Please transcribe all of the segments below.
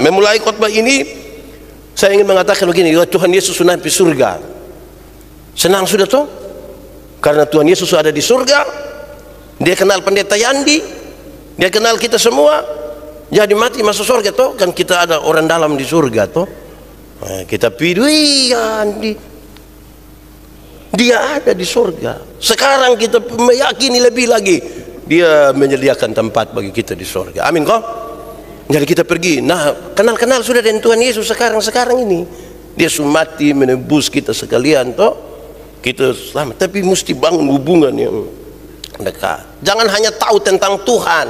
Memulai khotbah ini saya ingin mengatakan begini, ya Tuhan Yesus sudah di surga. Senang sudah toh? Karena Tuhan Yesus ada di surga. Dia kenal pendeta Yandi, dia kenal kita semua. Jadi mati masuk surga toh? Kan kita ada orang dalam di surga toh. Nah, kita pilih Yandi. Dia ada di surga. Sekarang kita meyakini lebih lagi, dia menyediakan tempat bagi kita di surga. Amin kok? Jadi kita pergi. Nah, kenal-kenal sudah dengan Tuhan Yesus sekarang ini. Dia sudah mati menebus kita sekalian toh. Kita selamat, tapi mesti bangun hubungan yang dekat. Jangan hanya tahu tentang Tuhan.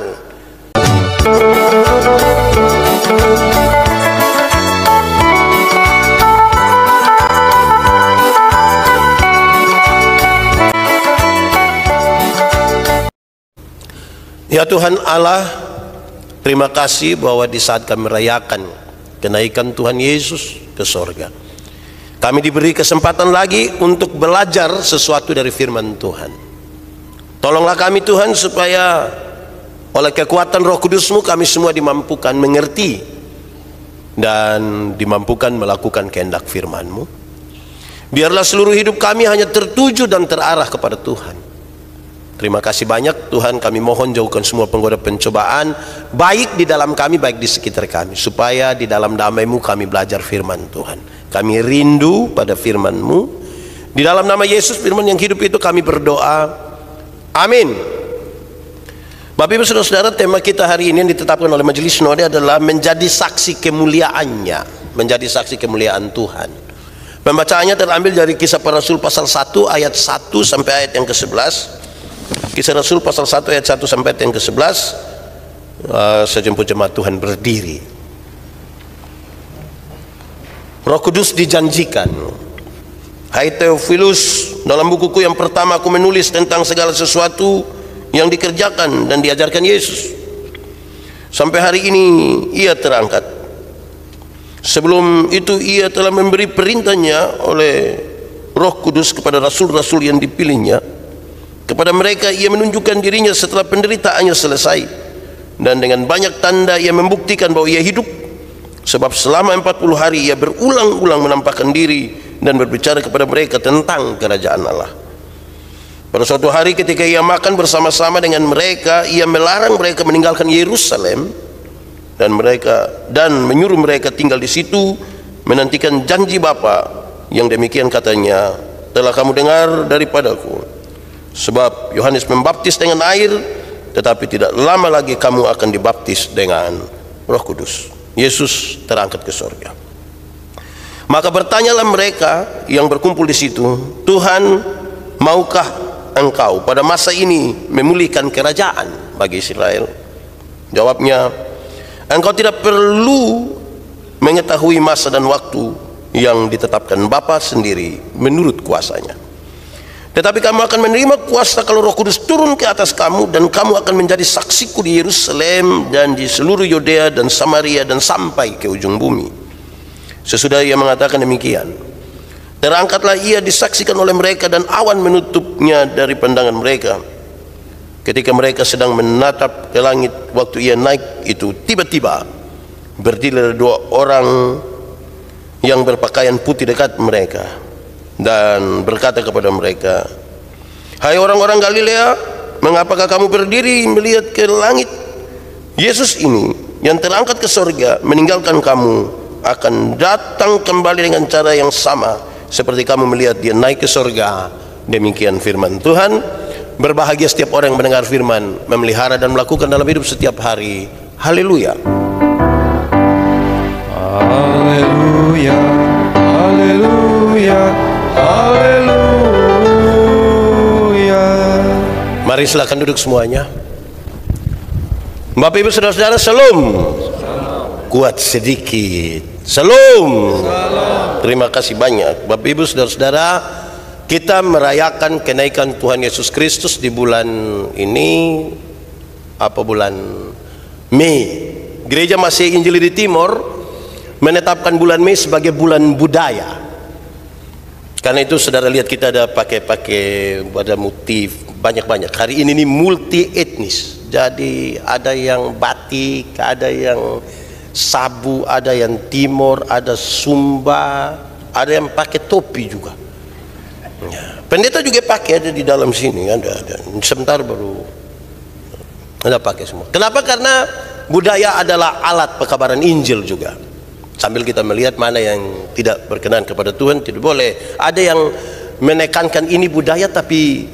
Ya Tuhan Allah, terima kasih bahwa di saat kami merayakan kenaikan Tuhan Yesus ke sorga, kami diberi kesempatan lagi untuk belajar sesuatu dari firman Tuhan. Tolonglah kami Tuhan supaya oleh kekuatan Roh Kudus-Mu kami semua dimampukan mengerti dan dimampukan melakukan kehendak firman-Mu. Biarlah seluruh hidup kami hanya tertuju dan terarah kepada Tuhan. Terima kasih banyak Tuhan, kami mohon jauhkan semua penggoda pencobaan, baik di dalam kami, baik di sekitar kami, supaya di dalam damai-Mu kami belajar firman Tuhan. Kami rindu pada firman-Mu. Di dalam nama Yesus, firman yang hidup itu kami berdoa. Amin. Bapak Ibu Saudara-saudara, tema kita hari ini yang ditetapkan oleh Majelis Sinode adalah menjadi saksi kemuliaannya, menjadi saksi kemuliaan Tuhan. Pembacaannya terambil dari Kisah Para Rasul pasal 1 ayat 1 sampai ayat yang ke-11. Kisah Rasul pasal 1 ayat 1 sampai ayat yang ke-11. Sejemput jemaat Tuhan berdiri. Roh Kudus dijanjikan. Hai Theophilus, dalam bukuku yang pertama aku menulis tentang segala sesuatu yang dikerjakan dan diajarkan Yesus. Sampai hari ini ia terangkat. Sebelum itu ia telah memberi perintahnya oleh Roh Kudus kepada rasul-rasul yang dipilihnya. Kepada mereka ia menunjukkan dirinya setelah penderitaannya selesai, dan dengan banyak tanda ia membuktikan bahwa ia hidup. Sebab selama 40 hari ia berulang-ulang menampakkan diri dan berbicara kepada mereka tentang kerajaan Allah. Pada suatu hari ketika ia makan bersama-sama dengan mereka, ia melarang mereka meninggalkan Yerusalem dan menyuruh mereka tinggal di situ menantikan janji Bapa yang demikian katanya, telah kamu dengar daripadaku. Sebab Yohanes membaptis dengan air, tetapi tidak lama lagi kamu akan dibaptis dengan Roh Kudus. Yesus terangkat ke surga. Maka bertanyalah mereka yang berkumpul di situ, Tuhan, maukah engkau pada masa ini memulihkan kerajaan bagi Israel? Jawabnya, engkau tidak perlu mengetahui masa dan waktu yang ditetapkan Bapa sendiri menurut kuasanya. Tetapi kamu akan menerima kuasa kalau Roh Kudus turun ke atas kamu, dan kamu akan menjadi saksiku di Yerusalem dan di seluruh Yudea dan Samaria dan sampai ke ujung bumi. Sesudah ia mengatakan demikian, terangkatlah ia disaksikan oleh mereka, dan awan menutupnya dari pandangan mereka. Ketika mereka sedang menatap ke langit waktu ia naik itu, tiba-tiba berdiri dua orang yang berpakaian putih dekat mereka dan berkata kepada mereka, hai orang-orang Galilea, mengapakah kamu berdiri melihat ke langit? Yesus ini yang terangkat ke surga meninggalkan kamu akan datang kembali dengan cara yang sama seperti kamu melihat dia naik ke surga. Demikian firman Tuhan. Berbahagia setiap orang yang mendengar firman, memelihara dan melakukan dalam hidup setiap hari. Haleluya. Haleluya. Haleluya. Haleluya. Mari silakan duduk semuanya. Bapak Ibu Saudara-saudara, shalom. Kuat sedikit. Shalom. Terima kasih banyak. Bapak Ibu Saudara-saudara, kita merayakan kenaikan Tuhan Yesus Kristus di bulan ini, bulan Mei. Gereja Masih Injili di Timor menetapkan bulan Mei sebagai bulan budaya. Karena itu saudara lihat kita ada pakai ada motif banyak-banyak. Hari ini multi etnis. Jadi ada yang batik, ada yang Sabu, ada yang Timor, ada Sumba, ada yang pakai topi juga. Ya. Pendeta juga pakai, ada di dalam sini, ada. Sebentar baru ada pakai semua. Kenapa? Karena budaya adalah alat pekabaran Injil juga. Sambil kita melihat mana yang tidak berkenan kepada Tuhan, tidak boleh. Ada yang menekankan ini budaya tapi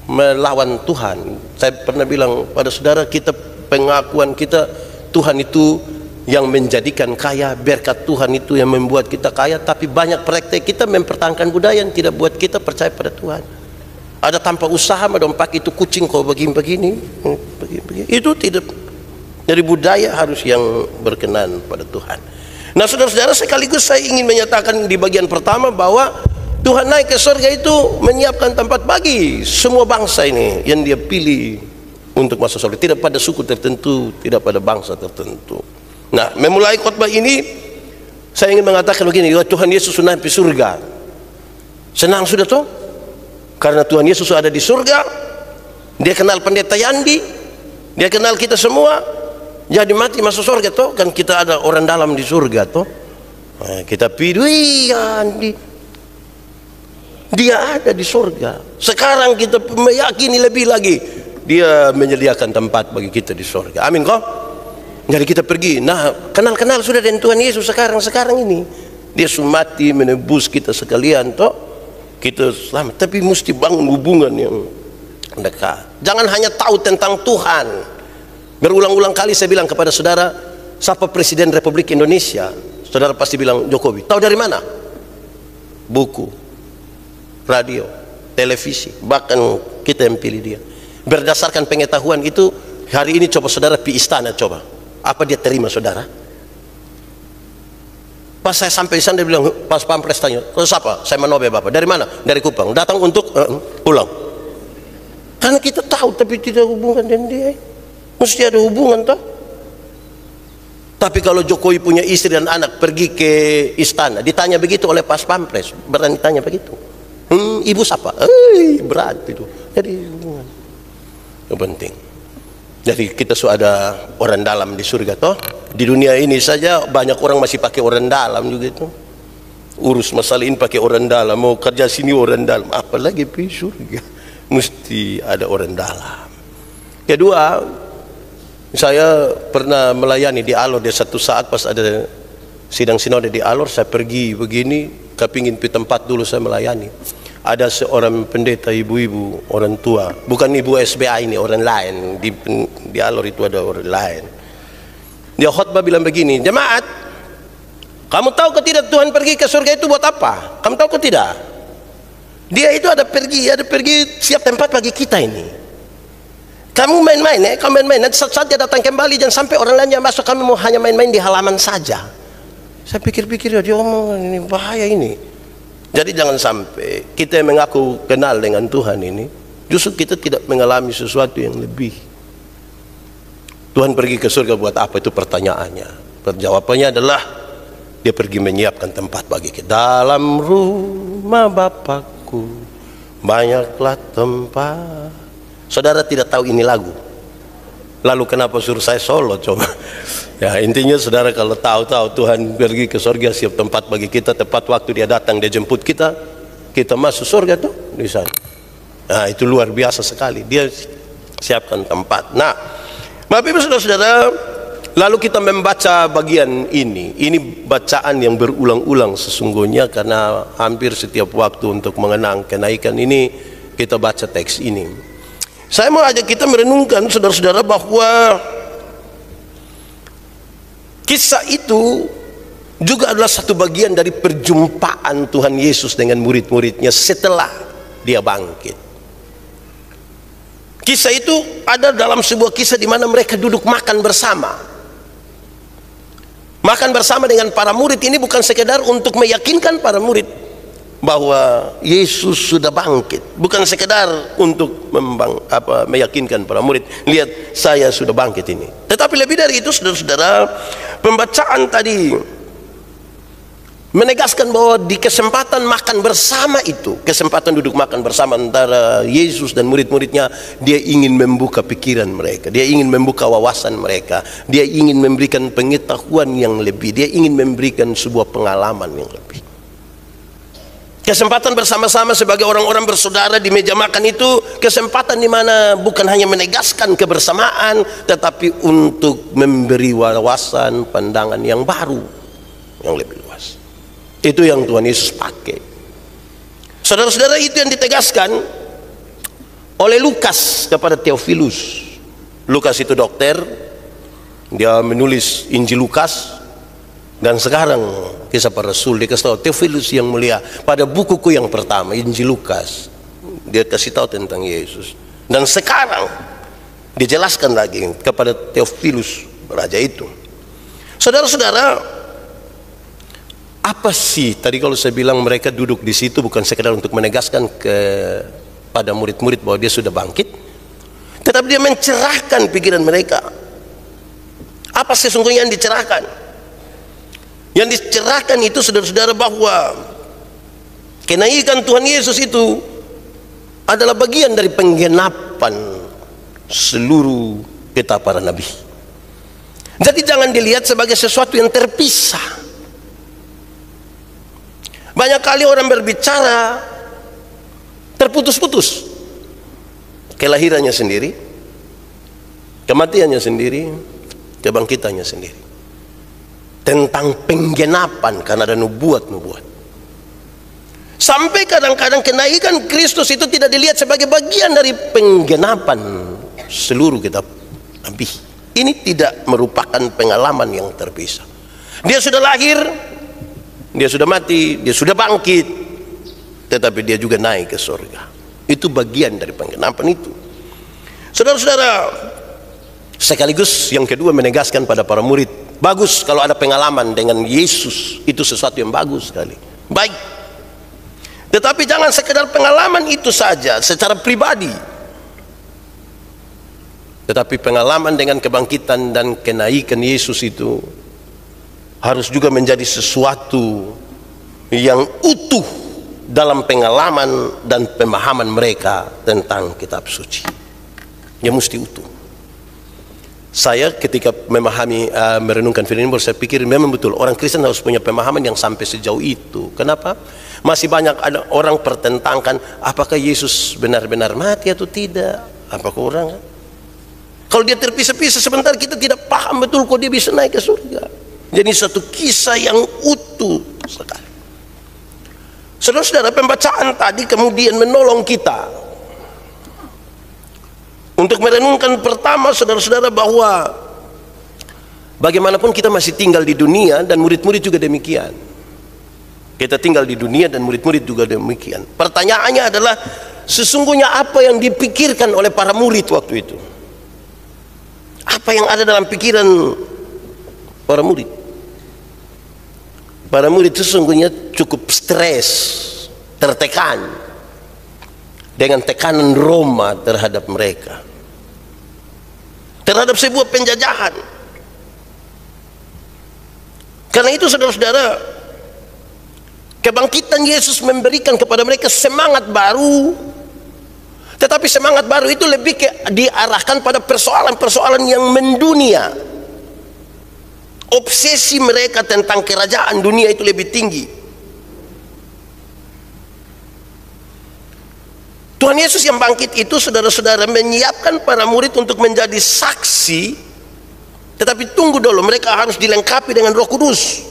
melawan Tuhan. Saya pernah bilang pada saudara, kita pengakuan kita Tuhan itu yang menjadikan kaya, berkat Tuhan itu yang membuat kita kaya, tapi banyak praktek kita mempertahankan budaya yang tidak buat kita percaya pada Tuhan. Ada tanpa usaha medompak itu kucing kau begini, itu tidak. Jadi budaya harus yang berkenan pada Tuhan. Nah saudara-saudara, sekaligus saya ingin menyatakan di bagian pertama bahwa Tuhan naik ke surga itu menyiapkan tempat bagi semua bangsa ini yang dia pilih untuk masuk surga, tidak pada suku tertentu, tidak pada bangsa tertentu. Nah, memulai khotbah ini saya ingin mengatakan begini, Tuhan Yesus sudah naik ke surga. Senang sudah toh? Karena Tuhan Yesus ada di surga. Dia kenal pendeta Yandi, dia kenal kita semua. Jadi mati masuk surga toh? Kan kita ada orang dalam di surga toh? Nah, kita pilih Yandi, dia ada di surga. Sekarang kita meyakini lebih lagi, dia menyediakan tempat bagi kita di surga. Amin kok? Jadi kita pergi, nah kenal-kenal sudah dengan Tuhan Yesus sekarang ini. Dia mati menebus kita sekalian toh, kita selamat. Tapi mesti bangun hubungan yang dekat. Jangan hanya tahu tentang Tuhan. Berulang-ulang kali saya bilang kepada saudara, siapa Presiden Republik Indonesia? Saudara pasti bilang Jokowi. Tahu dari mana? Buku, radio, televisi, bahkan kita yang pilih dia. Berdasarkan pengetahuan itu, hari ini coba saudara pergi istana, coba apa dia terima saudara? Pas saya sampai di sana dia bilang, pas pampres tanya, terus apa? Saya menobe bapak. Dari mana? Dari Kupang. Datang untuk pulang. Karena kita tahu tapi tidak hubungan dengan dia. Mesti ada hubungan toh. Tapi kalau Jokowi punya istri dan anak pergi ke istana, ditanya begitu oleh pas pampres, berani tanya begitu. Ibu siapa? Berat itu. Jadi hubungan itu penting. Jadi kita sudah ada orang dalam di surga toh. Di dunia ini saja banyak orang masih pakai orang dalam juga itu. Urus masalah ini pakai orang dalam, mau kerja sini orang dalam, apalagi di surga mesti ada orang dalam. Kedua, saya pernah melayani di Alor. Di satu saat pas ada sidang sinode di Alor, saya pergi begini, kepingin di tempat dulu saya melayani. Ada seorang pendeta ibu-ibu, orang tua, bukan ibu SBA ini, orang lain. Di Alor itu ada orang lain. Dia khotbah bilang begini, jemaat, kamu tahu ke tidak Tuhan pergi ke surga itu buat apa? Kamu tahu ke tidak? Dia itu ada pergi siap tempat bagi kita ini. Kamu main-main ya, kamu main-main. Nanti saat dia datang kembali, jangan sampai orang lain yang masuk, kami mau hanya main-main di halaman saja. Saya pikir-pikir, dia ngomong ini bahaya ini. Jadi jangan sampai kita yang mengaku kenal dengan Tuhan ini, justru kita tidak mengalami sesuatu yang lebih. Tuhan pergi ke surga buat apa? Itu pertanyaannya. Jawabannya adalah dia pergi menyiapkan tempat bagi kita. Dalam rumah Bapakku banyaklah tempat. Saudara tidak tahu ini lagu. Lalu kenapa suruh saya solo coba? Ya intinya saudara kalau tahu Tuhan pergi ke surga, siap tempat bagi kita, tepat waktu dia datang, dia jemput kita, kita masuk surga tuh di sana. Nah itu luar biasa sekali, dia siapkan tempat. Nah Bapak Ibu saudara-saudara, lalu kita membaca bagian ini bacaan yang berulang-ulang sesungguhnya, karena hampir setiap waktu untuk mengenang kenaikan ini kita baca teks ini. Saya mau ajak kita merenungkan saudara-saudara bahwa kisah itu juga adalah satu bagian dari perjumpaan Tuhan Yesus dengan murid-muridnya setelah dia bangkit. Kisah itu ada dalam sebuah kisah di mana mereka duduk makan bersama. Makan bersama dengan para murid ini bukan sekedar untuk meyakinkan para murid bahwa Yesus sudah bangkit, bukan sekedar untuk meyakinkan para murid, lihat saya sudah bangkit ini. Tetapi lebih dari itu saudara-saudara, pembacaan tadi menegaskan bahwa di kesempatan makan bersama itu, kesempatan duduk makan bersama antara Yesus dan murid-muridnya, dia ingin membuka pikiran mereka, dia ingin membuka wawasan mereka, dia ingin memberikan pengetahuan yang lebih, dia ingin memberikan sebuah pengalaman yang lebih. Kesempatan bersama-sama sebagai orang-orang bersaudara di meja makan itu kesempatan di mana bukan hanya menegaskan kebersamaan, tetapi untuk memberi wawasan pandangan yang baru, yang lebih luas. Itu yang Tuhan Yesus pakai. Saudara-saudara, itu yang ditegaskan oleh Lukas kepada Theophilus. Lukas itu dokter, dia menulis Injil Lukas. Dan sekarang Kisah Para Rasul dia kasih tahu, Theophilus yang mulia, pada bukuku yang pertama Injil Lukas dia kasih tahu tentang Yesus. Dan sekarang dijelaskan lagi kepada Theophilus raja itu. Saudara-saudara, apa sih tadi kalau saya bilang mereka duduk di situ bukan sekedar untuk menegaskan kepada murid-murid bahwa dia sudah bangkit, tetapi dia mencerahkan pikiran mereka. Apa sesungguhnya yang dicerahkan? Yang dicerahkan itu, saudara-saudara, bahwa kenaikan Tuhan Yesus itu adalah bagian dari penggenapan seluruh kitab para nabi. Jadi jangan dilihat sebagai sesuatu yang terpisah. Banyak kali orang berbicara terputus-putus. Kelahirannya sendiri, kematiannya sendiri, kebangkitannya sendiri. Tentang penggenapan karena ada nubuat-nubuat. Sampai kadang-kadang kenaikan Kristus itu tidak dilihat sebagai bagian dari penggenapan seluruh kitab nabi. Ini tidak merupakan pengalaman yang terpisah. Dia sudah lahir, dia sudah mati, dia sudah bangkit, tetapi dia juga naik ke surga. Itu bagian dari penggenapan itu. Saudara-saudara, sekaligus yang kedua menegaskan pada para murid, bagus kalau ada pengalaman dengan Yesus, itu sesuatu yang bagus sekali, baik. Tetapi jangan sekedar pengalaman itu saja secara pribadi, tetapi pengalaman dengan kebangkitan dan kenaikan Yesus itu harus juga menjadi sesuatu yang utuh dalam pengalaman dan pemahaman mereka tentang kitab suci. Dia mesti utuh. Saya ketika memahami, merenungkan firman ini, saya pikir memang betul orang Kristen harus punya pemahaman yang sampai sejauh itu. Kenapa? Masih banyak ada orang pertentangkan apakah Yesus benar-benar mati atau tidak. Apakah orang, kalau dia terpisah-pisah sebentar, kita tidak paham betul kok dia bisa naik ke surga. Jadi satu kisah yang utuh sekali. Saudara-saudara, pembacaan tadi kemudian menolong kita untuk merenungkan pertama, saudara-saudara, bahwa bagaimanapun kita masih tinggal di dunia dan murid-murid juga demikian. Kita tinggal di dunia dan murid-murid juga demikian. Pertanyaannya adalah sesungguhnya apa yang dipikirkan oleh para murid waktu itu? Apa yang ada dalam pikiran para murid? Para murid sesungguhnya cukup stres, tertekan dengan tekanan Roma terhadap mereka, terhadap sebuah penjajahan. Karena itu saudara-saudara, kebangkitan Yesus memberikan kepada mereka semangat baru. Tetapi semangat baru itu lebih diarahkan pada persoalan-persoalan yang mendunia. Obsesi mereka tentang kerajaan dunia itu lebih tinggi. Tuhan Yesus yang bangkit itu, saudara-saudara, menyiapkan para murid untuk menjadi saksi. Tetapi tunggu dulu, mereka harus dilengkapi dengan Roh Kudus.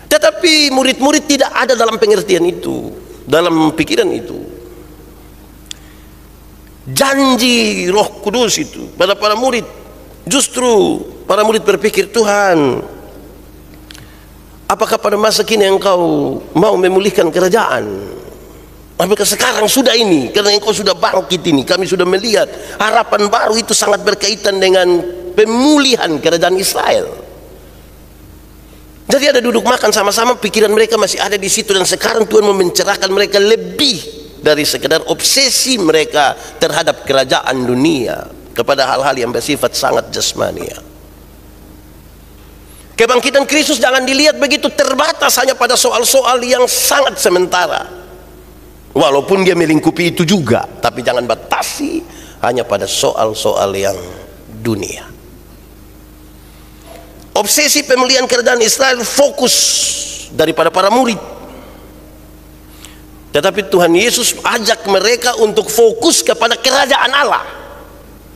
Tetapi murid-murid tidak ada dalam pengertian itu, dalam pikiran itu. Janji Roh Kudus itu pada para murid, justru para murid berpikir, Tuhan, apakah pada masa kini Engkau mau memulihkan kerajaan? Apakah sekarang sudah ini, karena Engkau sudah bangkit ini, kami sudah melihat harapan baru itu sangat berkaitan dengan pemulihan kerajaan Israel. Jadi ada duduk makan sama-sama, pikiran mereka masih ada di situ, dan sekarang Tuhan mau mencerahkan mereka lebih dari sekedar obsesi mereka terhadap kerajaan dunia kepada hal-hal yang bersifat sangat jasmania. Kebangkitan Kristus jangan dilihat begitu terbatas hanya pada soal-soal yang sangat sementara. Walaupun dia melingkupi itu juga, tapi jangan batasi hanya pada soal-soal yang dunia. Obsesi pemulihan kerajaan Israel fokus daripada para murid. Tetapi Tuhan Yesus ajak mereka untuk fokus kepada kerajaan Allah.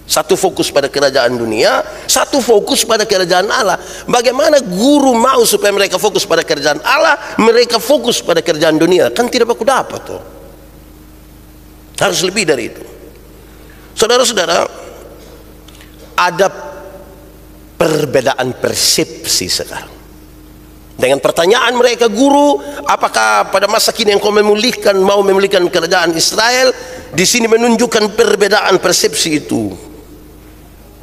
Satu fokus pada kerajaan dunia, satu fokus pada kerajaan Allah. Bagaimana guru mau supaya mereka fokus pada kerajaan Allah, mereka fokus pada kerajaan dunia? Kan tidak baku dapat tuh. Harus lebih dari itu. Saudara-saudara, ada perbedaan persepsi sekarang. Dengan pertanyaan mereka, guru, apakah pada masa kini engkau mau memulihkan kerajaan Israel? Di sini menunjukkan perbedaan persepsi itu.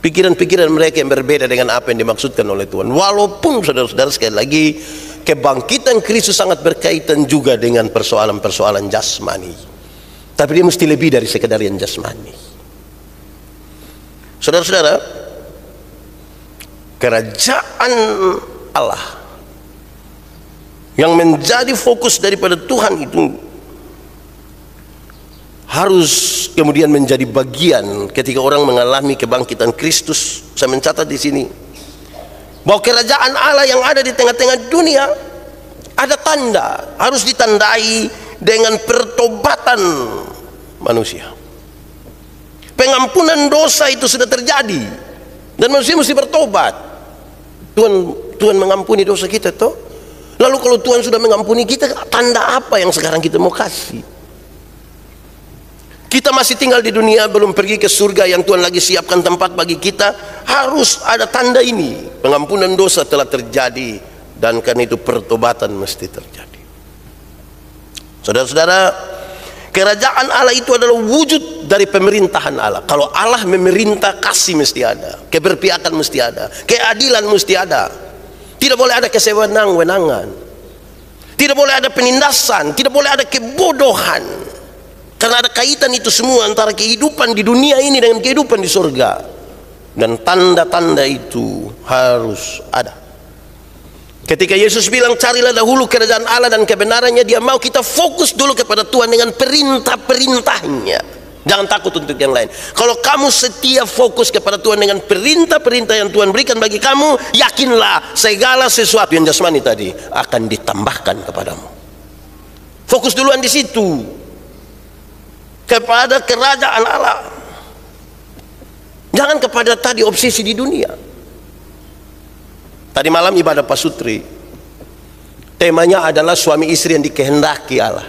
Pikiran-pikiran mereka yang berbeda dengan apa yang dimaksudkan oleh Tuhan. Walaupun saudara-saudara, sekali lagi, kebangkitan Kristus sangat berkaitan juga dengan persoalan-persoalan jasmani. Tapi dia mesti lebih dari sekedar yang jasmani. Saudara-saudara, kerajaan Allah yang menjadi fokus daripada Tuhan itu harus kemudian menjadi bagian ketika orang mengalami kebangkitan Kristus. Saya mencatat di sini bahwa kerajaan Allah yang ada di tengah-tengah dunia ada tanda, harus ditandai dengan pertobatan manusia. Pengampunan dosa itu sudah terjadi dan manusia mesti bertobat. Tuhan mengampuni dosa kita toh. Lalu kalau Tuhan sudah mengampuni kita, tanda apa yang sekarang kita mau kasih? Kita masih tinggal di dunia, belum pergi ke surga yang Tuhan lagi siapkan tempat bagi kita. Harus ada tanda ini. Pengampunan dosa telah terjadi, dan karena itu pertobatan mesti terjadi. Saudara-saudara, kerajaan Allah itu adalah wujud dari pemerintahan Allah. Kalau Allah memerintah, kasih mesti ada, keberpihakan mesti ada, keadilan mesti ada. Tidak boleh ada kesewenang-wenangan, tidak boleh ada penindasan, tidak boleh ada kebodohan. Karena ada kaitan itu semua antara kehidupan di dunia ini dengan kehidupan di surga. Dan tanda-tanda itu harus ada. Ketika Yesus bilang carilah dahulu kerajaan Allah dan kebenarannya, dia mau kita fokus dulu kepada Tuhan dengan perintah-perintahnya. Jangan takut untuk yang lain. Kalau kamu setia fokus kepada Tuhan dengan perintah-perintah yang Tuhan berikan bagi kamu, yakinlah segala sesuatu yang jasmani tadi akan ditambahkan kepadamu. Fokus duluan di situ, kepada kerajaan Allah. Jangan kepada tadi obsesi di dunia. Tadi malam ibadah pasutri, temanya adalah suami istri yang dikehendaki Allah.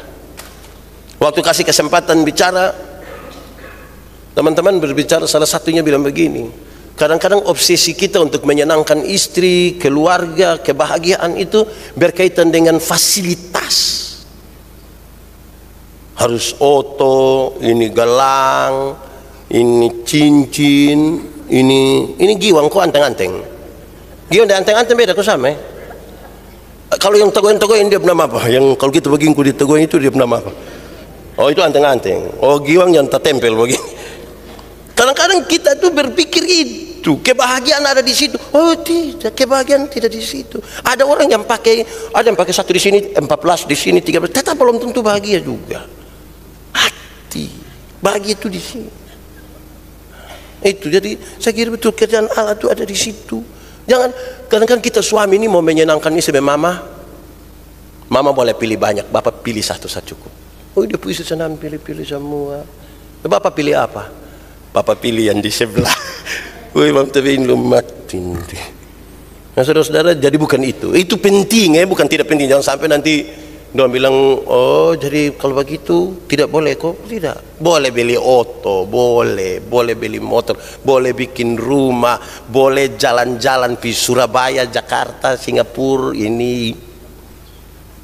Waktu kasih kesempatan bicara, teman-teman berbicara, salah satunya bilang begini, kadang-kadang obsesi kita untuk menyenangkan istri, keluarga, kebahagiaan itu berkaitan dengan fasilitas. Harus oto, ini gelang, ini cincin, ini giwang kok anteng-anteng. Giwang dan anteng-anteng beda kok sama. Kalau yang tegoin-tegoin dia bernama apa? Yang kalau kita begini di tegoin itu dia bernama apa? Oh itu anteng-anteng. Oh giwang yang tertempel begini. Kadang-kadang kita tuh berpikir itu kebahagiaan ada di situ. Oh tidak, kebahagiaan tidak di situ. Ada orang yang pakai, ada yang pakai 1 di sini, 14 di sini, 13. Tetap belum tentu bahagia juga. Bahagia itu di sini. Itu jadi saya kira betul kerjaan Allah itu ada di situ. Jangan kadang-kadang kita suami ini mau menyenangkan istri, mama boleh pilih banyak, bapak pilih satu saja cukup. Oh dia puisi senang pilih-pilih semua. Bapak pilih apa? Bapak pilih yang di sebelah. Woi bang tebein lu mati. Nah saudara-saudara, jadi bukan itu. Itu penting ya, bukan tidak penting. Jangan sampai nanti dia bilang, oh jadi kalau begitu tidak boleh kok. Tidak, boleh beli oto, boleh beli motor, boleh bikin rumah, boleh jalan-jalan di Surabaya, Jakarta, Singapura, ini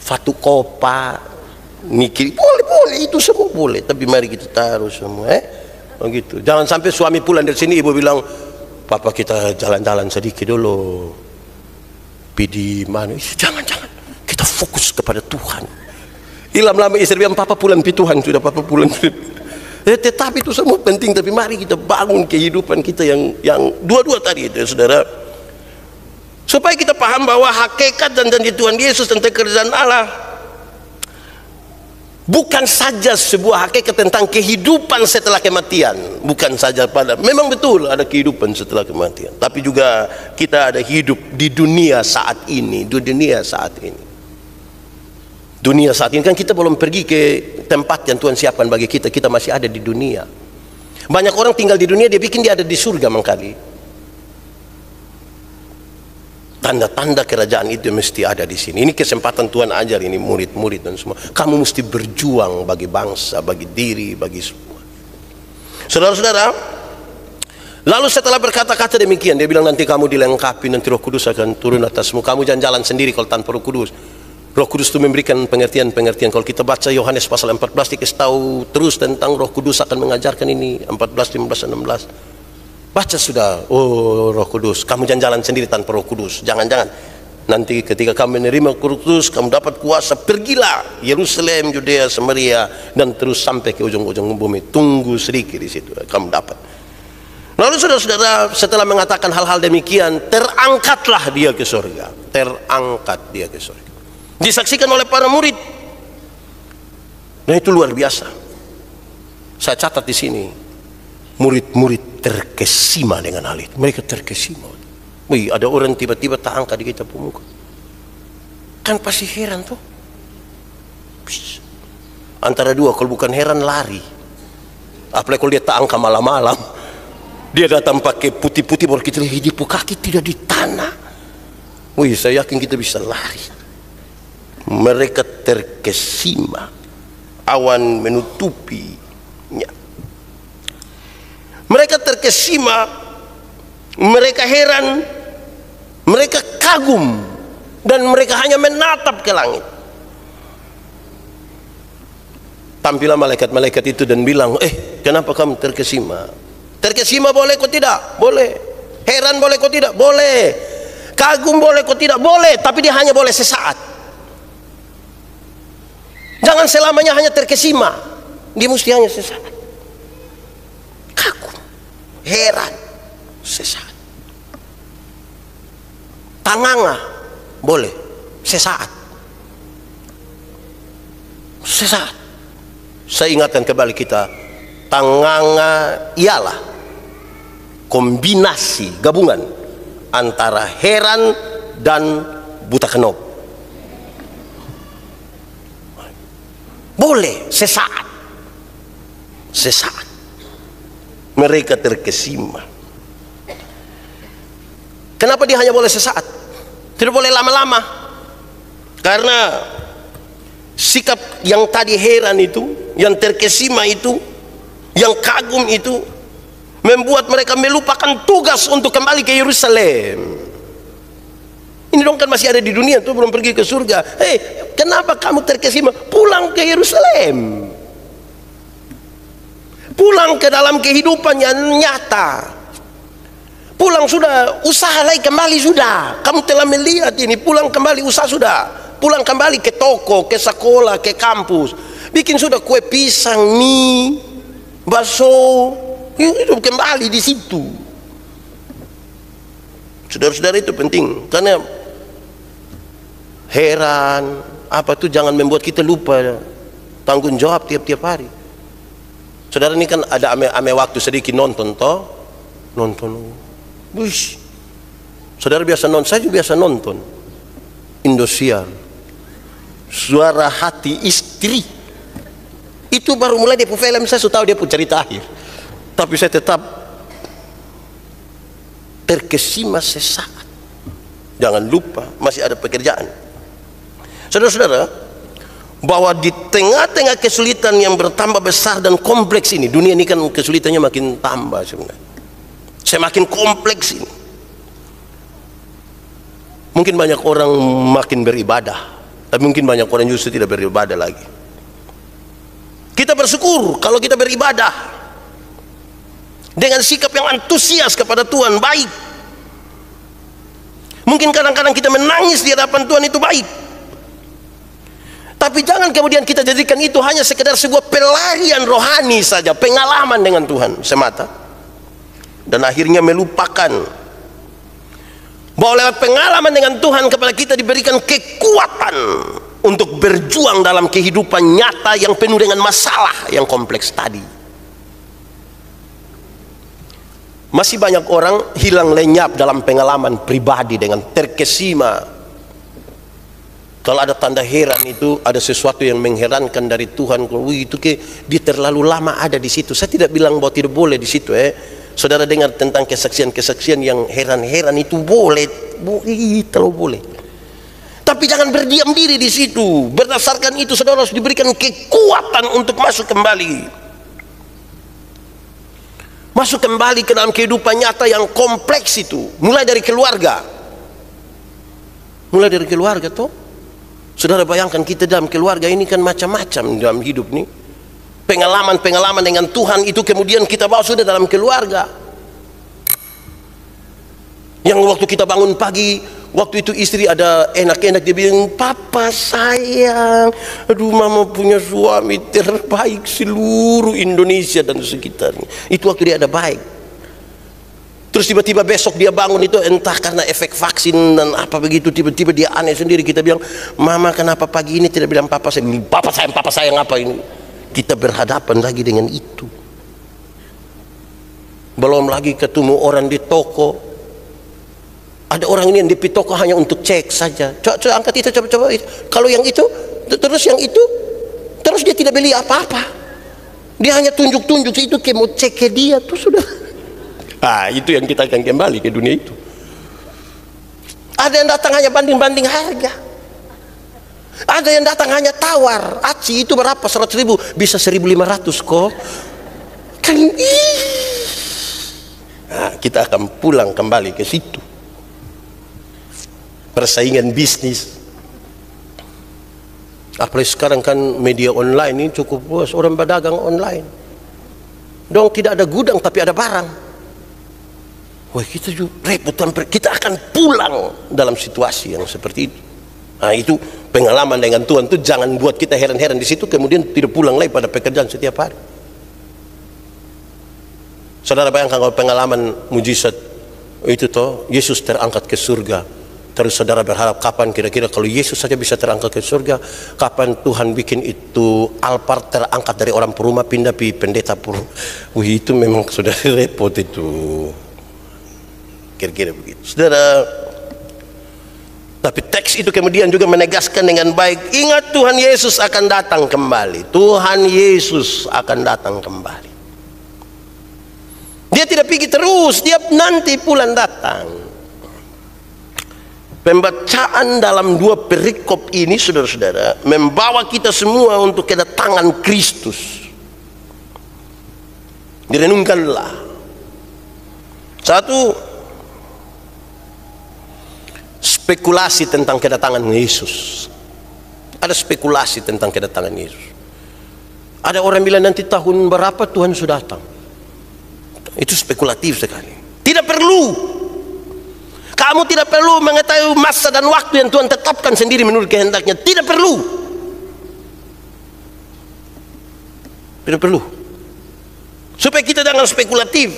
Fatu Kopa, Niki, boleh itu semua boleh. Tapi mari kita taruh semua, begitu. Jangan sampai suami pulang dari sini, ibu bilang, papa kita jalan-jalan sedikit dulu. Pidi mana? Jangan. Kita fokus kepada Tuhan. Lama-lama istri bilang, papa pulang pi Tuhan, sudah papa pulang. Tetapi itu semua penting, tapi mari kita bangun kehidupan kita yang dua-dua tadi itu, saudara. Supaya kita paham bahwa hakikat dan janji Tuhan Yesus tentang kerajaan Allah bukan saja sebuah hakikat tentang kehidupan setelah kematian, bukan saja memang betul ada kehidupan setelah kematian, tapi juga kita ada hidup di dunia saat ini, Dunia saat ini kan kita belum pergi ke tempat yang Tuhan siapkan bagi kita, kita masih ada di dunia. Banyak orang tinggal di dunia, dia pikir dia ada di surga mengkali. Tanda-tanda kerajaan itu mesti ada di sini. Ini kesempatan Tuhan ajar ini murid-murid dan semua. Kamu mesti berjuang bagi bangsa, bagi diri, bagi semua. Saudara-saudara, lalu setelah berkata-kata demikian, dia bilang nanti kamu dilengkapi, nanti Roh Kudus akan turun atasmu. Kamu jangan jalan sendiri kalau tanpa Roh Kudus. Roh Kudus itu memberikan pengertian-pengertian. Kalau kita baca Yohanes pasal 14, dikasih tahu terus tentang Roh Kudus akan mengajarkan ini, 14, 15, 16. Baca sudah, oh Roh Kudus, kamu jangan jalan sendiri tanpa Roh Kudus. Jangan-jangan nanti ketika kamu menerima Roh Kudus, kamu dapat kuasa, pergilah Yerusalem, Yudea, Samaria, dan terus sampai ke ujung-ujung bumi. Tunggu sedikit di situ, kamu dapat. Lalu saudara-saudara, setelah mengatakan hal-hal demikian, terangkatlah dia ke surga. Terangkat dia ke surga. Disaksikan oleh para murid. Dan itu luar biasa. Saya catat di sini. Murid-murid terkesima dengan hal itu. Mereka terkesima. Wih, ada orang tiba-tiba tak angkat di kita pemuka. Kan pasti heran tuh. Antara dua, kalau bukan heran lari. Apalagi kalau dia tak angkat malam-malam. Dia datang pakai putih-putih baru kita lihat hidup kaki tidak di tanah. Wih, saya yakin kita bisa lari. Mereka terkesima. Awan menutupinya. Mereka terkesima, mereka heran, mereka kagum, dan mereka hanya menatap ke langit. Tampillah malaikat-malaikat itu dan bilang, kenapa kamu terkesima? Terkesima boleh kok tidak? Boleh. Heran boleh kok tidak? Boleh. Kagum boleh kok tidak? Boleh, tapi dia hanya boleh sesaat. Jangan selamanya hanya terkesima, dia mesti hanya sesaat. Kagum, heran, sesaat. Tanganga boleh, sesaat. Sesaat. Saya ingatkan kembali kita, tanganga ialah kombinasi, gabungan antara heran dan buta kenop. Boleh, sesaat. Sesaat. Mereka terkesima. Kenapa dia hanya boleh sesaat? Tidak boleh lama-lama. Karena sikap yang tadi heran itu, yang terkesima itu, yang kagum itu, membuat mereka melupakan tugas untuk kembali ke Yerusalem. Ini dong kan masih ada di dunia tuh, belum pergi ke surga. Kenapa kamu terkesima? Pulang ke Yerusalem. Pulang ke dalam kehidupan yang nyata. Pulang sudah, usaha lagi kembali sudah. Kamu telah melihat ini, pulang kembali usaha sudah. Pulang kembali ke toko, ke sekolah, ke kampus. Bikin sudah kue pisang, mie, bakso. Hidup kembali di situ. Saudara-saudara, itu penting. Karena heran, apa tuh jangan membuat kita lupa tanggung jawab tiap-tiap hari. Saudara, ini kan ada ame waktu sedikit nonton toh, nonton. Bush. Saudara biasa nonton, saya juga biasa nonton Indosiar. Suara Hati Istri. Itu baru mulai dia film, saya sudah tahu dia pun cerita akhir. Tapi saya tetap terkesima sesaat. Jangan lupa masih ada pekerjaan. Saudara-saudara, bahwa di tengah-tengah kesulitan yang bertambah besar dan kompleks ini, dunia ini kan kesulitannya makin tambah sebenarnya, semakin kompleks ini. Mungkin banyak orang makin beribadah, tapi mungkin banyak orang justru tidak beribadah lagi. Kita bersyukur kalau kita beribadah dengan sikap yang antusias kepada Tuhan, baik. Mungkin kadang-kadang kita menangis di hadapan Tuhan, itu baik. Tapi jangan kemudian kita jadikan itu hanya sekedar sebuah pelarian rohani saja, pengalaman dengan Tuhan semata, dan akhirnya melupakan Bahwa lewat pengalaman dengan Tuhan kepada kita diberikan kekuatan untuk berjuang dalam kehidupan nyata yang penuh dengan masalah yang kompleks tadi. Masih banyak orang hilang lenyap dalam pengalaman pribadi dengan terkesima. Kalau ada tanda heran itu ada sesuatu yang mengherankan dari Tuhan. Itu dia terlalu lama ada di situ. Saya tidak bilang bahwa tidak boleh di situ. Saudara dengar tentang kesaksian-kesaksian yang heran-heran itu boleh, terlalu boleh. Tapi jangan berdiam diri di situ. Berdasarkan itu saudara harus diberikan kekuatan untuk masuk kembali. Masuk kembali ke dalam kehidupan nyata yang kompleks itu. Mulai dari keluarga. Mulai dari keluarga toh. Saudara bayangkan kita dalam keluarga ini kan macam-macam dalam hidup nih. Pengalaman-pengalaman dengan Tuhan itu kemudian kita bawa sudah dalam keluarga. Yang waktu kita bangun pagi, waktu itu istri ada enak-enak, dia bilang, "Papa sayang, aduh mama punya suami terbaik seluruh Indonesia dan sekitarnya." Itu waktu dia ada baik. Terus tiba-tiba besok dia bangun itu entah karena efek vaksin dan apa begitu, tiba-tiba dia aneh sendiri. Kita bilang, "Mama kenapa pagi ini tidak bilang papa sayang?" Papa sayang apa ini? Kita berhadapan lagi dengan itu. Belum lagi ketemu orang di toko. Ada orang ini yang di toko hanya untuk cek saja. Coba angkat itu, coba. Kalau yang itu, terus yang itu, terus dia tidak beli apa-apa. Dia hanya tunjuk-tunjuk itu, kayak mau cek ke dia tuh sudah. Itu yang kita akan kembali ke dunia itu. Ada yang datang hanya banding-banding harga. Ada yang datang hanya tawar. Aci itu berapa? 100.000. Bisa 1.500 kok. Kan kita akan pulang kembali ke situ. Persaingan bisnis. Apalagi sekarang kan media online ini cukup luas. Orang berdagang online. Dong tidak ada gudang tapi ada barang. Wah, kita juga repot. Kita akan pulang dalam situasi yang seperti itu. Itu pengalaman dengan Tuhan itu jangan buat kita heran-heran di situ kemudian tidak pulang lagi pada pekerjaan setiap hari. Saudara bayangkan kalau pengalaman mujizat itu toh Yesus terangkat ke surga. Terus saudara berharap kapan kira-kira kalau Yesus saja bisa terangkat ke surga, kapan Tuhan bikin itu Alphard terangkat dari orang perumah pindah ke pendeta puruma. Itu memang sudah repot itu. Kira-kira begitu. Saudara, tapi teks itu kemudian juga menegaskan dengan baik, ingat Tuhan Yesus akan datang kembali. Tuhan Yesus akan datang kembali. Dia tidak pergi terus, dia nanti pulang datang. Pembacaan dalam 2 perikop ini saudara-saudara membawa kita semua untuk kedatangan Kristus. Direnungkanlah. Satu, spekulasi tentang kedatangan Yesus. Ada spekulasi tentang kedatangan Yesus. Ada orang bilang nanti tahun berapa Tuhan sudah datang. Itu spekulatif sekali. Tidak perlu. Kamu tidak perlu mengetahui masa dan waktu yang Tuhan tetapkan sendiri menurut kehendaknya. Tidak perlu. Tidak perlu. Supaya kita jangan spekulatif.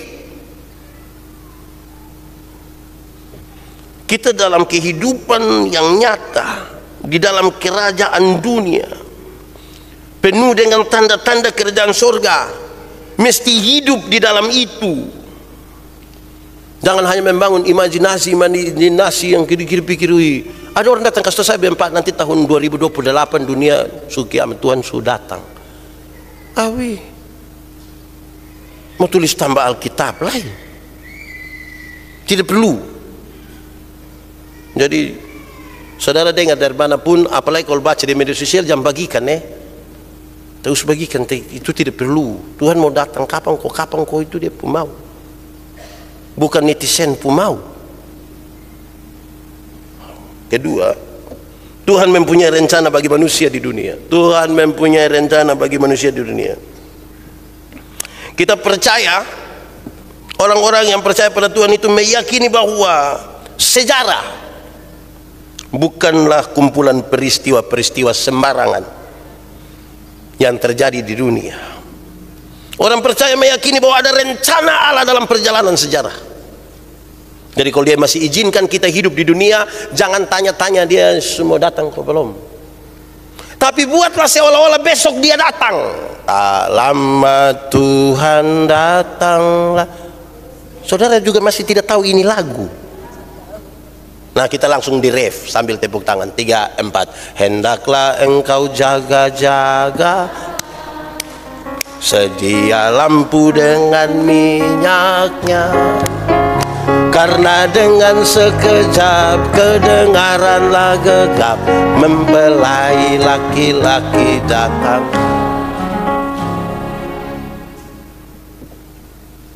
Kita dalam kehidupan yang nyata di dalam kerajaan dunia penuh dengan tanda-tanda kerajaan surga, mesti hidup di dalam itu. Jangan hanya membangun imajinasi yang kira-kira pikir. Ada orang datang kasih saya bilang, "Pak, nanti tahun 2028 dunia kiamat, Tuhan sudah datang." Mau tulis tambah Alkitab lain. Tidak perlu. Jadi saudara dengar dari manapun, apalagi kalau baca di media sosial, jangan bagikan terus bagikan, itu tidak perlu. Tuhan mau datang kapan kok itu dia pun mau. Bukan netizen pun mau. Kedua, Tuhan mempunyai rencana bagi manusia di dunia. Tuhan mempunyai rencana bagi manusia di dunia. Kita percaya, orang-orang yang percaya pada Tuhan itu meyakini bahwa sejarah bukanlah kumpulan peristiwa-peristiwa sembarangan yang terjadi di dunia. Orang percaya meyakini bahwa ada rencana Allah dalam perjalanan sejarah. Jadi kalau dia masih izinkan kita hidup di dunia, jangan tanya-tanya dia semua datang kok belum. Tapi buatlah seolah-olah besok dia datang. Tak lama Tuhan datanglah. Saudara juga masih tidak tahu ini lagu. Nah, kita langsung di ref sambil tepuk tangan. 3, 4. Hendaklah engkau jaga-jaga, sedia lampu dengan minyaknya, karena dengan sekejap kedengaranlah gegap, mempelai laki-laki datang.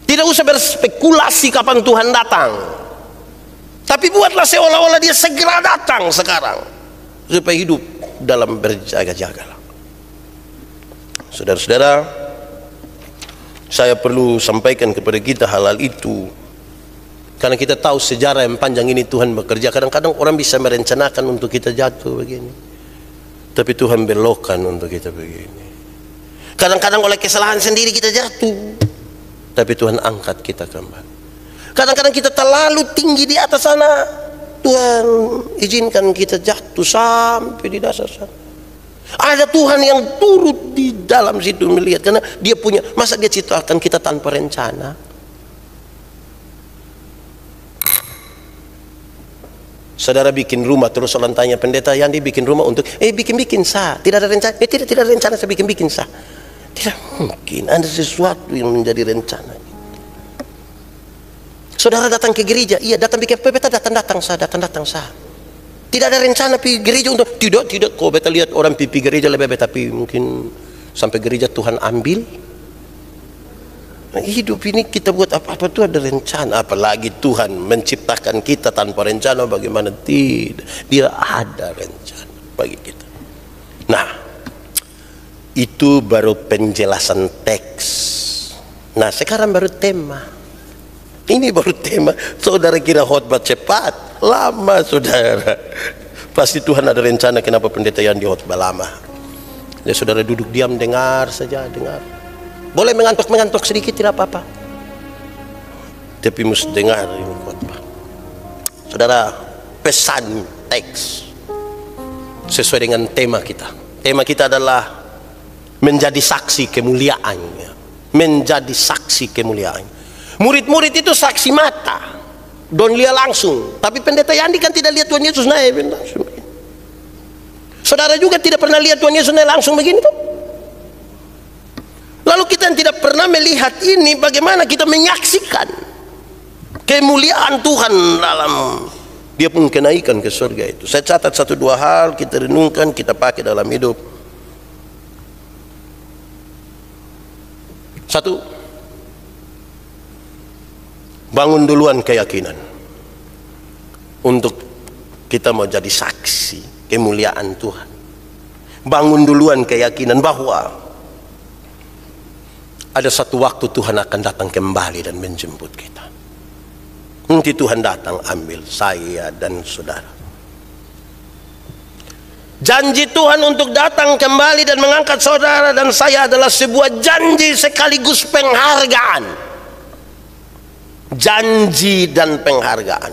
Tidak usah berspekulasi kapan Tuhan datang, tapi buatlah seolah-olah dia segera datang sekarang, supaya hidup dalam berjaga-jaga. Saudara-saudara, saya perlu sampaikan kepada kita hal-hal itu, karena kita tahu sejarah yang panjang ini Tuhan bekerja. Kadang-kadang orang bisa merencanakan untuk kita jatuh begini, tapi Tuhan belokkan untuk kita begini. Kadang-kadang oleh kesalahan sendiri kita jatuh, tapi Tuhan angkat kita kembali. Kadang-kadang kita terlalu tinggi di atas sana, Tuhan izinkan kita jatuh sampai di dasar sana. Ada Tuhan yang turut di dalam situ melihat, karena dia punya, masa dia ciptakan kita tanpa rencana? Saudara bikin rumah, terus orang tanya pendeta, yang dibikin rumah untuk bikin sah, tidak ada rencana. Tidak ada rencana, saya bikin sah. Tidak mungkin ada sesuatu yang menjadi rencana. Saudara datang ke gereja, iya datang bikin beta datang sah. Tidak ada rencana pergi gereja untuk tidak. Kau beta lihat orang pergi gereja lebih beta, tapi mungkin sampai gereja Tuhan ambil. Nah, hidup ini kita buat apa-apa itu ada rencana, apalagi Tuhan menciptakan kita tanpa rencana. Bagaimana tidak? Dia ada rencana bagi kita. Nah, itu baru penjelasan teks. Nah, sekarang baru tema. Ini baru tema. Saudara kira khotbah cepat? Lama, saudara. Pasti Tuhan ada rencana kenapa pendeta yang di khotbah lama. Ya, saudara duduk diam, dengar saja, dengar. Boleh mengantuk sedikit, tidak apa-apa. Tapi mesti dengar ini khotbah. Saudara, pesan teks sesuai dengan tema kita. Tema kita adalah menjadi saksi kemuliaannya. Menjadi saksi kemuliaannya. Murid-murid itu saksi mata, don't lihat langsung. Tapi pendeta Yandi kan tidak lihat Tuhan Yesus naik langsung. Saudara juga tidak pernah lihat Tuhan Yesus naik langsung begini tuh. Lalu kita yang tidak pernah melihat ini, bagaimana kita menyaksikan kemuliaan Tuhan dalam dia pun kenaikan ke surga itu. Saya catat 1-2 hal, kita renungkan, kita pakai dalam hidup. 1, bangun duluan keyakinan untuk kita mau jadi saksi kemuliaan Tuhan. Bangun duluan keyakinan bahwa ada satu waktu Tuhan akan datang kembali dan menjemput kita. Nanti Tuhan datang ambil saya dan saudara. Janji Tuhan untuk datang kembali dan mengangkat saudara dan saya adalah sebuah janji sekaligus penghargaan. Janji dan penghargaan.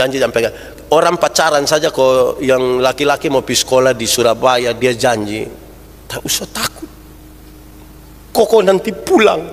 Janji dan penghargaan. Orang pacaran saja kok, yang laki-laki mau pergi sekolah di Surabaya, dia janji, tak usah takut, koko nanti pulang.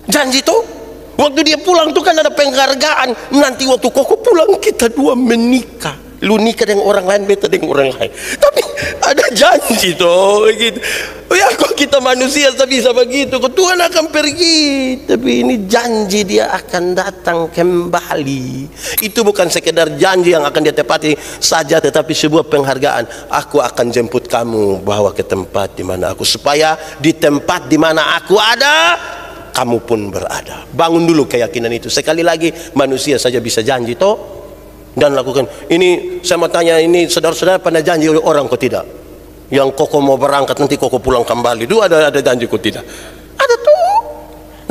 Janji tuh, waktu dia pulang tuh kan ada penghargaan. Nanti waktu koko pulang kita dua menikah. Lu nikah dengan orang lain, beta dengan orang lain. Tapi ada janji tuh gitu. Oh ya, kok kita manusia tapi bisa begitu. Kok Tuhan akan pergi, tapi ini janji dia akan datang kembali. Itu bukan sekedar janji yang akan dia tepati saja, tetapi sebuah penghargaan. Aku akan jemput kamu, bawa ke tempat di mana aku, supaya di tempat di mana aku ada, kamu pun berada. Bangun dulu keyakinan itu. Sekali lagi, manusia saja bisa janji toh dan lakukan. Ini saya mau tanya, ini saudara-saudara pernah janji oleh orang kok tidak? Yang koko mau berangkat nanti koko pulang kembali. Dua ada janji kok tidak? Ada tuh.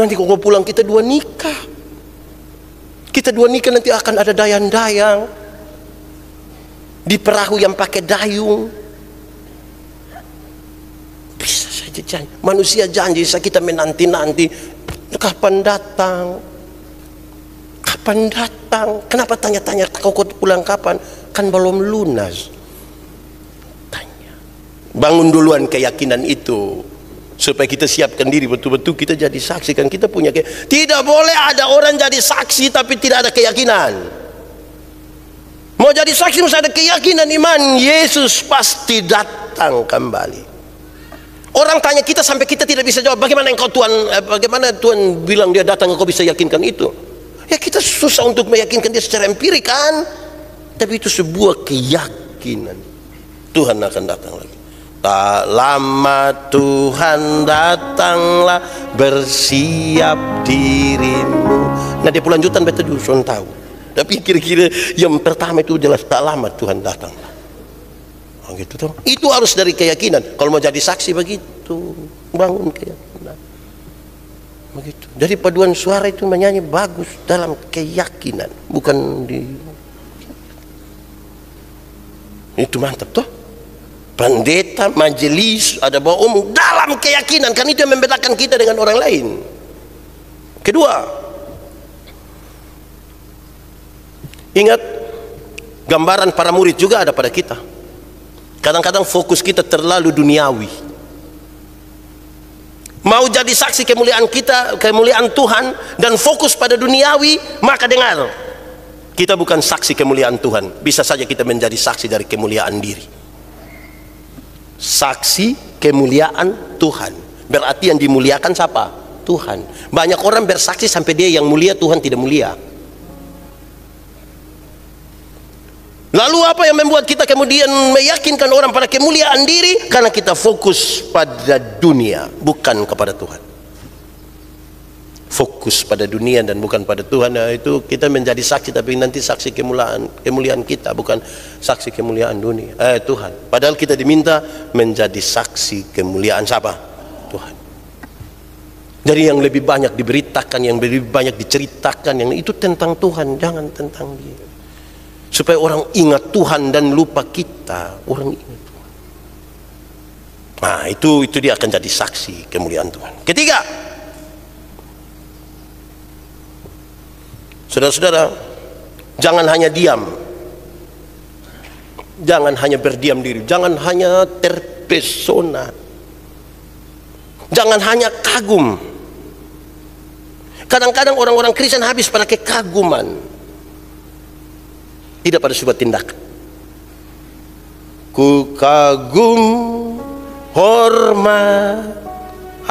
Nanti koko pulang kita dua nikah. Kita dua nikah nanti akan ada dayang-dayang di perahu yang pakai dayung. Bisa saja janji. Manusia janji, kita menanti-nanti. Kapan datang? Kapan datang? Kenapa tanya-tanya kau pulang kapan? Kan belum lunas. Tanya. Bangun duluan keyakinan itu, supaya kita siapkan diri betul-betul kita jadi saksi. Kan kita punya tidak boleh ada orang jadi saksi tapi tidak ada keyakinan. Mau jadi saksi mesti ada keyakinan, iman. Yesus pasti datang kembali. Orang tanya kita sampai kita tidak bisa jawab. Bagaimana engkau Tuhan? Bagaimana Tuhan bilang dia datang? Engkau bisa yakinkan itu? Ya kita susah untuk meyakinkan dia secara empirik kan? Tapi itu sebuah keyakinan. Tuhan akan datang lagi. Tak lama Tuhan datanglah, bersiap dirimu. Nah dia lanjutan betul juga tahu. Tapi kira-kira yang pertama itu jelas tak lama Tuhan datang. Oh, gitu toh. Itu harus dari keyakinan. Kalau mau jadi saksi begitu, bangun keyakinan. Begitu. Jadi paduan suara itu menyanyi bagus dalam keyakinan, bukan di. Itu mantap toh. Pendeta, majelis, ada bawa umum dalam keyakinan, kan itu yang membedakan kita dengan orang lain. Kedua, ingat gambaran para murid juga ada pada kita. Kadang-kadang fokus kita terlalu duniawi. Mau jadi saksi kemuliaan kita, kemuliaan Tuhan, dan fokus pada duniawi, maka dengar, kita bukan saksi kemuliaan Tuhan. Bisa saja kita menjadi saksi dari kemuliaan diri. Saksi kemuliaan Tuhan berarti yang dimuliakan siapa? Tuhan. Banyak orang bersaksi sampai dia yang mulia, Tuhan tidak mulia. Lalu apa yang membuat kita kemudian meyakinkan orang pada kemuliaan diri? Karena kita fokus pada dunia, bukan kepada Tuhan. Fokus pada dunia dan bukan pada Tuhan. Nah, itu kita menjadi saksi, tapi nanti saksi kemuliaan kita, bukan saksi kemuliaan dunia. Tuhan. Padahal kita diminta menjadi saksi kemuliaan siapa? Tuhan. Jadi yang lebih banyak diberitakan, yang lebih banyak diceritakan, yang itu tentang Tuhan, jangan tentang dia. Supaya orang ingat Tuhan dan lupa kita. Orang ingat Tuhan. Nah itu dia akan jadi saksi kemuliaan Tuhan. Ketiga, saudara-saudara, jangan hanya diam, jangan hanya berdiam diri, jangan hanya terpesona, jangan hanya kagum. Kadang-kadang orang-orang Kristen habis pada kekaguman, tidak pada sebuah tindakan. Ku kagum hormat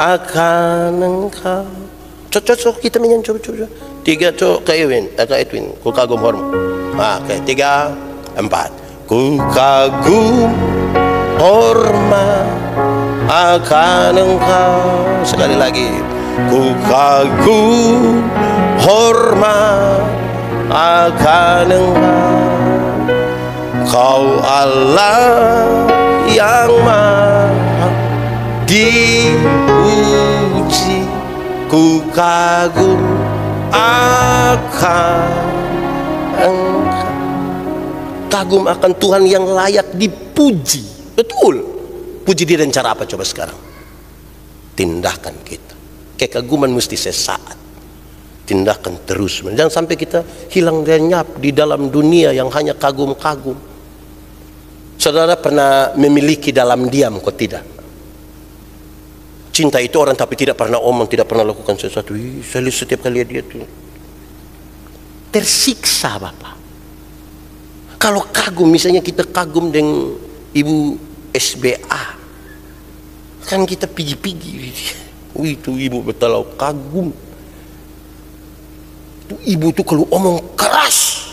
akan engkau. Cocok kita menyanyi, coba. 3 Kak Edwin, ku kagum hormat. Oke, 3, 4. Ku kagum hormat akan engkau. Sekali lagi. Ku kagum hormat akan engkau. Kau Allah yang maha dipuji. Ku kagum akan engkau. Kagum akan Tuhan yang layak dipuji. Betul. Puji dia dengan cara apa coba sekarang? Tindakan kita. Kekaguman mesti sesaat. Tindakan terus. Jangan sampai kita hilang lenyap di dalam dunia yang hanya kagum-kagum. Saudara pernah memiliki dalam diam, kok tidak? Cinta itu orang tapi tidak pernah omong, tidak pernah lakukan sesuatu. Saya setiap kali lihat dia itu tersiksa Bapak. Kalau kagum, misalnya kita kagum dengan Ibu SBA, kan kita pigi-pigi. Itu ibu betul kagum. Itu ibu tuh kalau omong keras,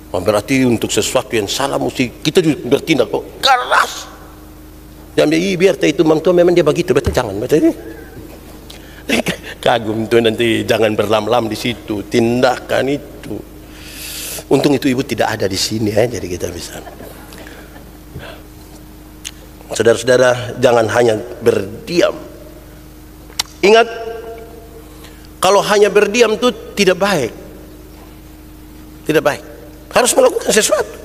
berarti untuk sesuatu yang salah mesti kita juga bertindak kok keras. Jangan biar itu mang tua memang dia begitu, betul jangan betul ini. Kagum tuh nanti jangan berlam-lam di situ, tindakan itu. Untung itu ibu tidak ada di sini ya, jadi kita bisa. Saudara-saudara, jangan hanya berdiam. Ingat, kalau hanya berdiam itu tidak baik. Tidak baik. Harus melakukan sesuatu.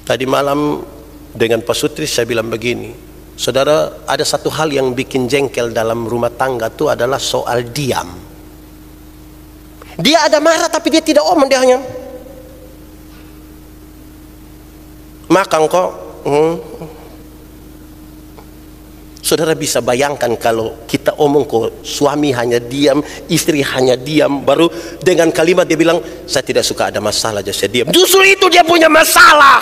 Tadi malam dengan Pak Sutris saya bilang begini, Saudara, ada satu hal yang bikin jengkel dalam rumah tangga itu adalah soal diam. Dia ada marah tapi dia tidak omong, dia hanya makan kok. Saudara bisa bayangkan kalau kita omong kok suami hanya diam, istri hanya diam, baru dengan kalimat dia bilang, saya tidak suka ada masalah aja saya diam. Justru itu dia punya masalah.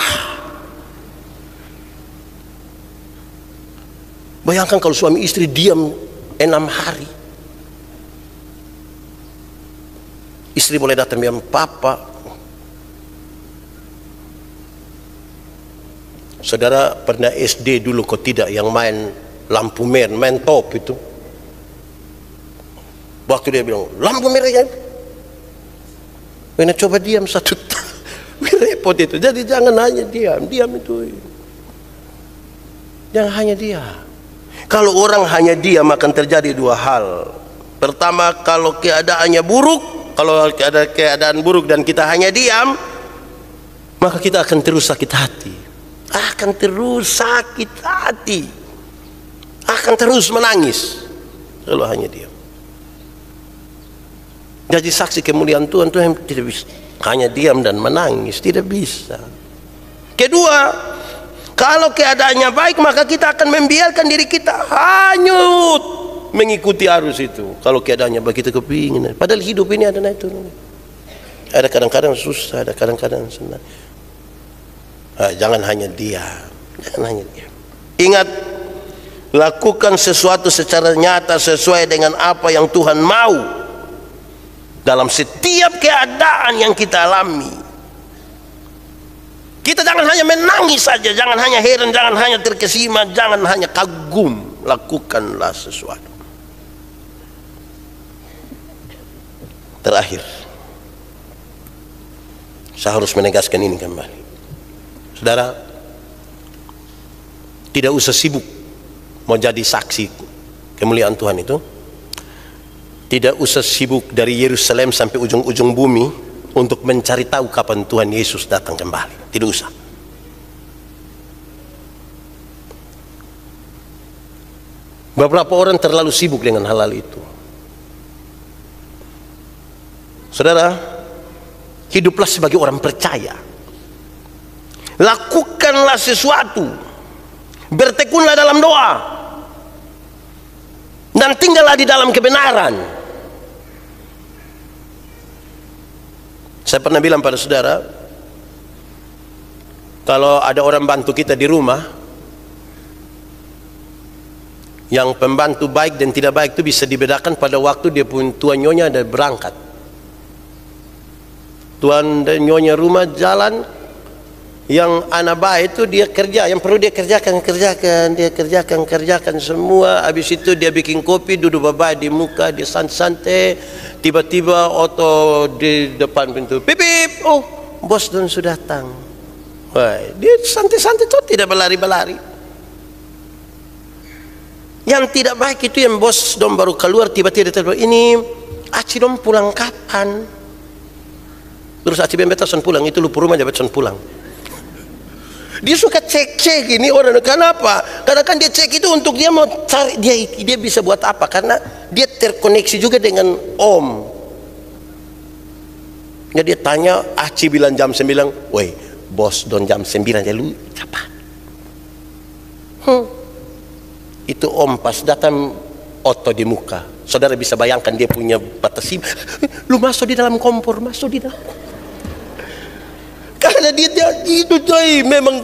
Bayangkan kalau suami istri diam 6 hari. Istri boleh datang bilang, papa. Saudara pernah SD dulu kok tidak yang main lampu merah, main top itu. Waktu dia bilang lampu merah ya, coba diam 1 tahun. Repot itu. Jadi jangan hanya diam itu. Jangan hanya diam. Kalau orang hanya diam akan terjadi 2 hal. Pertama, kalau keadaannya buruk, kalau ada keadaan buruk dan kita hanya diam, maka kita akan terus sakit hati. Akan terus menangis kalau hanya diam. Jadi saksi kemuliaan Tuhan tidak bisa hanya diam dan menangis, tidak bisa. Kedua, kalau keadaannya baik maka kita akan membiarkan diri kita hanyut mengikuti arus itu. Kalau keadaannya baik kita kepingin. Padahal hidup ini ada naik turun. Ada kadang-kadang susah, ada kadang-kadang senang. Jangan hanya diam. Ingat, lakukan sesuatu secara nyata sesuai dengan apa yang Tuhan mau dalam setiap keadaan yang kita alami. Kita jangan hanya menangis saja, jangan hanya heran, jangan hanya terkesima, jangan hanya kagum. Lakukanlah sesuatu. Terakhir, saya harus menegaskan ini kembali. Saudara, tidak usah sibuk mau jadi saksi kemuliaan Tuhan itu. Tidak usah sibuk dari Yerusalem sampai ujung-ujung bumi untuk mencari tahu kapan Tuhan Yesus datang kembali. Tidak usah. Beberapa orang terlalu sibuk dengan hal-hal itu. Saudara, hiduplah sebagai orang percaya. Lakukanlah sesuatu, bertekunlah dalam doa, dan tinggallah di dalam kebenaran. Saya pernah bilang pada saudara, kalau ada orang bantu kita di rumah, yang pembantu baik dan tidak baik itu bisa dibedakan pada waktu dia pun tuan nyonya ada berangkat. Tuan dan nyonya rumah jalan, yang anak baik itu dia kerja, yang perlu dia kerjakan semua. Habis itu dia bikin kopi, duduk baik di muka, dia santai. Tiba-tiba auto di depan pintu, pipip, oh bos don sudah datang. Wah, dia santai-santai tuh, tidak berlari-berlari. Yang tidak baik itu yang bos don baru keluar, tiba-tiba dia telepon, ini Aci don pulang kapan? Terus Aci bebetan pulang, itu lupa rumah bebetan pulang. Dia suka cek-cek ini orang. Kenapa? Karena kan dia cek itu untuk dia mau cari dia bisa buat apa? Karena dia terkoneksi juga dengan Om. Jadi dia tanya, Aci bilang jam 9, woi bos don jam 9 ya lu kapan? Itu Om pas datang auto di muka. Saudara bisa bayangkan dia punya batasi. Lu masuk di dalam kompor, masuk di dalam. Karena dia itu coy, memang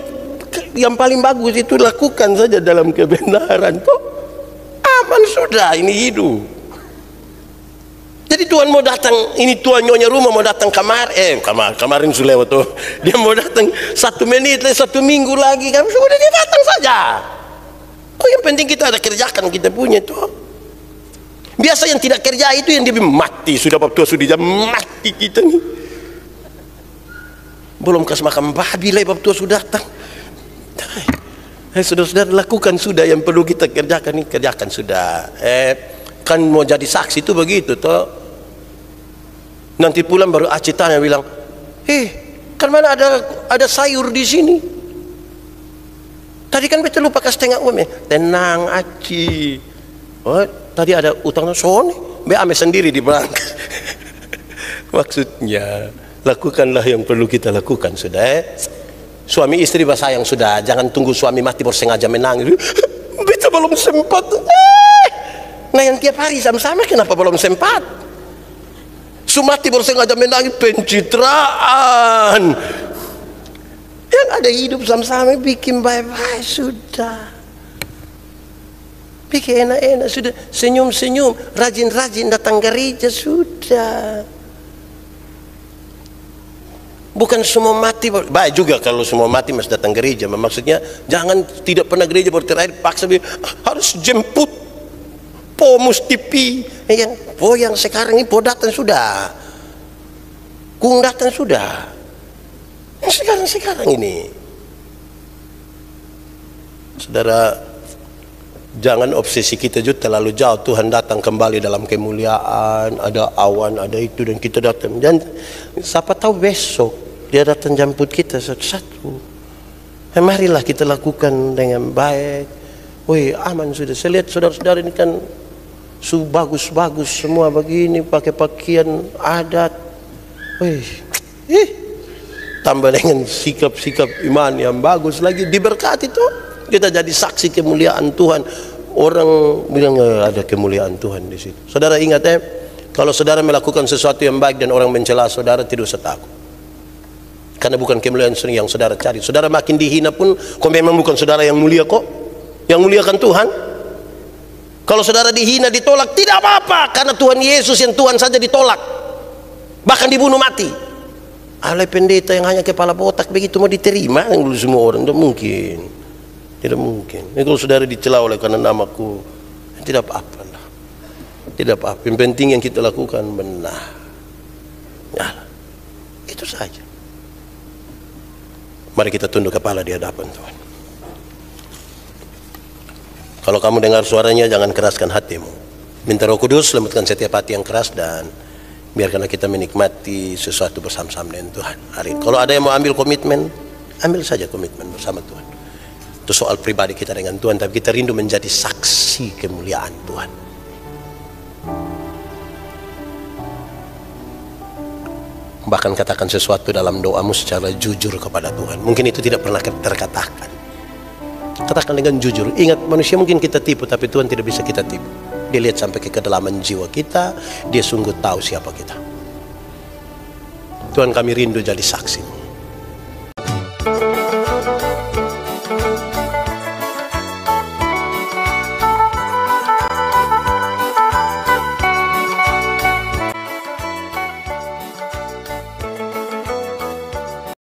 yang paling bagus itu lakukan saja dalam kebenaran. Toh aman sudah, ini hidup. Jadi Tuhan mau datang, ini tuan nyonya rumah mau datang kemarin sudah lewat tuh. Dia mau datang 1 menit, 1 minggu lagi, kan sudah dia datang saja. Oh yang penting kita ada kerjakan kita punya itu. Biasa yang tidak kerja itu yang dia mati sudah waktu sudah jam mati kita nih. Belum kasih makan babi lah bab tua sudah datang. Saudara-saudara, lakukan sudah yang perlu kita kerjakan, ini kerjakan sudah. Kan mau jadi saksi itu begitu toh. Nanti pulang baru Aci tanya bilang, kan mana ada sayur di sini? Tadi kan beta lupa kasih tengah uang. Tenang aci. Oh, tadi ada utang sone. Be ame sendiri di bank. Maksudnya, lakukanlah yang perlu kita lakukan, sudah. Suami istri bersayang sudah. Jangan tunggu suami mati baru sengaja menangis. Beta belum sempat. Nah yang tiap hari sama-sama kenapa belum sempat? Sumati baru sengaja menangis, pencitraan. Yang ada hidup sama-sama bikin baik-baik sudah. Bikin enak-enak sudah. Senyum-senyum, rajin-rajin datang gereja sudah. Bukan semua mati, baik juga kalau semua mati masih datang gereja. Maksudnya jangan tidak pernah gereja baru terakhir paksa harus jemput. Po mesti pi. Yang sekarang ini po datang sudah. Kung datang sudah. Sekarang ini, saudara, jangan obsesi kita juga terlalu jauh. Tuhan datang kembali dalam kemuliaan, ada awan, ada itu, dan kita datang. Dan siapa tahu besok dia datang jemput kita satu-satu. Marilah kita lakukan dengan baik. Woi, aman sudah. Saya lihat saudara-saudara ini kan bagus-bagus semua begini, pakai pakaian adat. Woi, tambah dengan sikap-sikap iman yang bagus lagi, diberkati tuh. Kita jadi saksi kemuliaan Tuhan. Orang bilang ada kemuliaan Tuhan di situ. Saudara ingat kalau saudara melakukan sesuatu yang baik dan orang mencela saudara, tidak usah takut. Karena bukan kemuliaan yang saudara cari. Saudara makin dihina pun, kok memang bukan saudara yang mulia kok. Yang muliakan Tuhan. Kalau saudara dihina, ditolak, tidak apa-apa. Karena Tuhan Yesus yang Tuhan saja ditolak. Bahkan dibunuh mati. Alai pendeta yang hanya kepala botak begitu mau diterima dulu semua orang? Tidak mungkin. Tidak mungkin. Ini kalau saudara dicela oleh karena namaku, tidak apa-apa lah. Tidak apa-apa. Yang penting yang kita lakukan benar. Ya, itu saja. Mari kita tunduk kepala di hadapan Tuhan. Kalau kamu dengar suaranya, jangan keraskan hatimu. Minta Roh Kudus selamatkan setiap hati yang keras, dan biarkanlah kita menikmati sesuatu bersama-sama dengan Tuhan hari ini. Kalau ada yang mau ambil komitmen, ambil saja komitmen bersama Tuhan. Itu soal pribadi kita dengan Tuhan, tapi kita rindu menjadi saksi kemuliaan Tuhan. Bahkan katakan sesuatu dalam doamu secara jujur kepada Tuhan. Mungkin itu tidak pernah terkatakan. Katakan dengan jujur. Ingat, manusia mungkin kita tipu, tapi Tuhan tidak bisa kita tipu. Dia lihat sampai ke kedalaman jiwa kita. Dia sungguh tahu siapa kita. Tuhan, kami rindu jadi saksi.